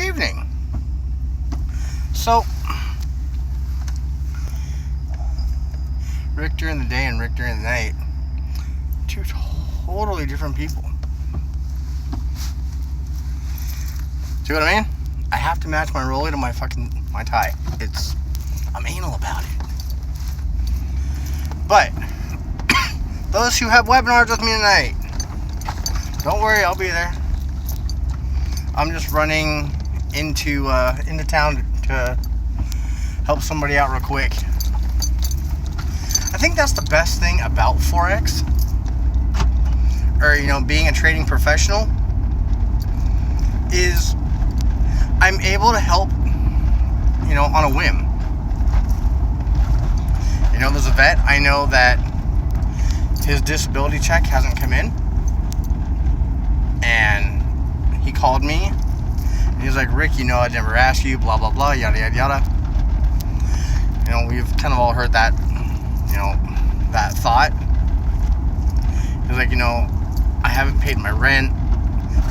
evening. So, Rick during the day and Rick during the night, two totally different people. See what I mean? I have to match my rollie to my tie. I'm anal about it. But those who have webinars with me tonight, don't worry, I'll be there. I'm just running into town to help somebody out real quick. I think that's the best thing about Forex, or being a trading professional, is I'm able to help, on a whim. There's a vet, I know that his disability check hasn't come in, and he called me, and he's like, Rick, I'd never asked you, blah, blah, blah, yada, yada, yada. We've kind of all heard that, that thought. He's like, I haven't paid my rent,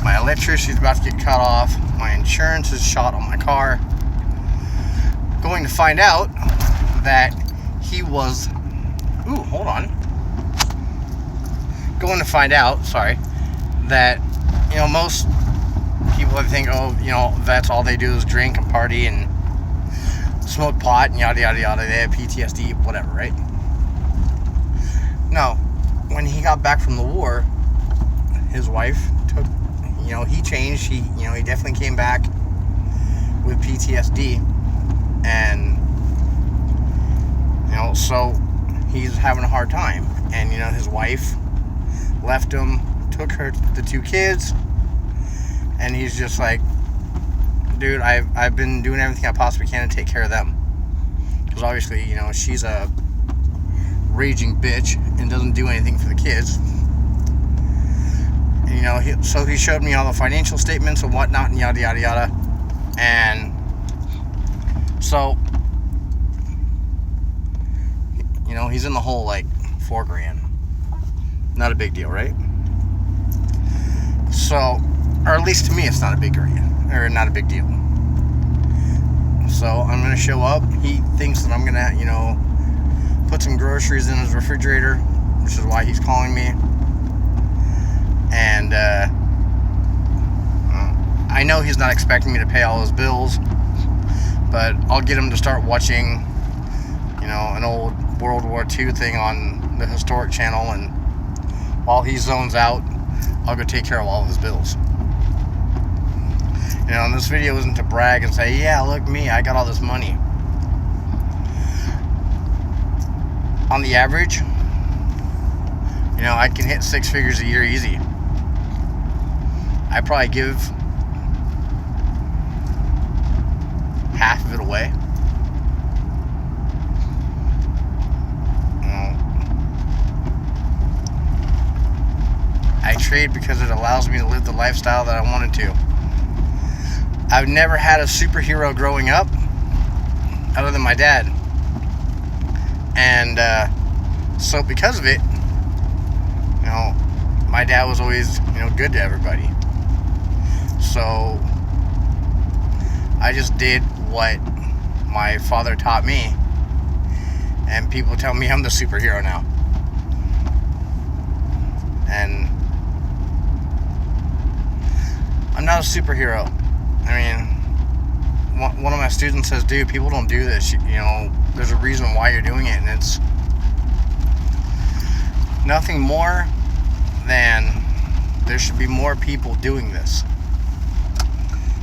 my electricity's about to get cut off, my insurance is shot on my car. Going to find out that he was, going to find out, that, most people think, vets, all they do is drink and party and smoke pot and yada, yada, yada, they have PTSD, whatever, right? No, when he got back from the war, his wife took, he changed, he definitely came back with PTSD, and, so he's having a hard time, and, his wife left him, took the two kids, and he's just like, dude, I've been doing everything I possibly can to take care of them, because obviously, she's a raging bitch and doesn't do anything for the kids. And, so he showed me all the financial statements and whatnot and yada, yada, yada, and so, he's in the hole like $4,000. Not a big deal, right? So, or at least to me, it's not a big deal. So I'm gonna show up. He thinks that I'm gonna, put some groceries in his refrigerator, which is why he's calling me. And I know he's not expecting me to pay all his bills, but I'll get him to start watching, an old World War II thing on the Historic Channel, and while he zones out, I'll go take care of all of his bills. And this video isn't to brag and say, yeah, look me, I got all this money. On the average, I can hit 6 figures a year easy. I probably give half of it away. I trade because it allows me to live the lifestyle that I wanted to. I've never had a superhero growing up other than my dad. And so because of it, my dad was always, good to everybody. So I just did what my father taught me, and people tell me I'm the superhero now. And I'm not a superhero. I mean, one of my students says, dude, people don't do this. There's a reason why you're doing it, and it's nothing more than there should be more people doing this.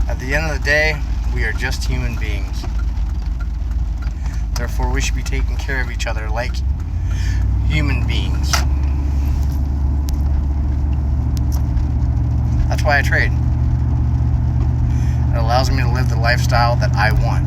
At the end of the day, we are just human beings. Therefore, we should be taking care of each other like human beings. That's why I trade. It allows me to live the lifestyle that I want.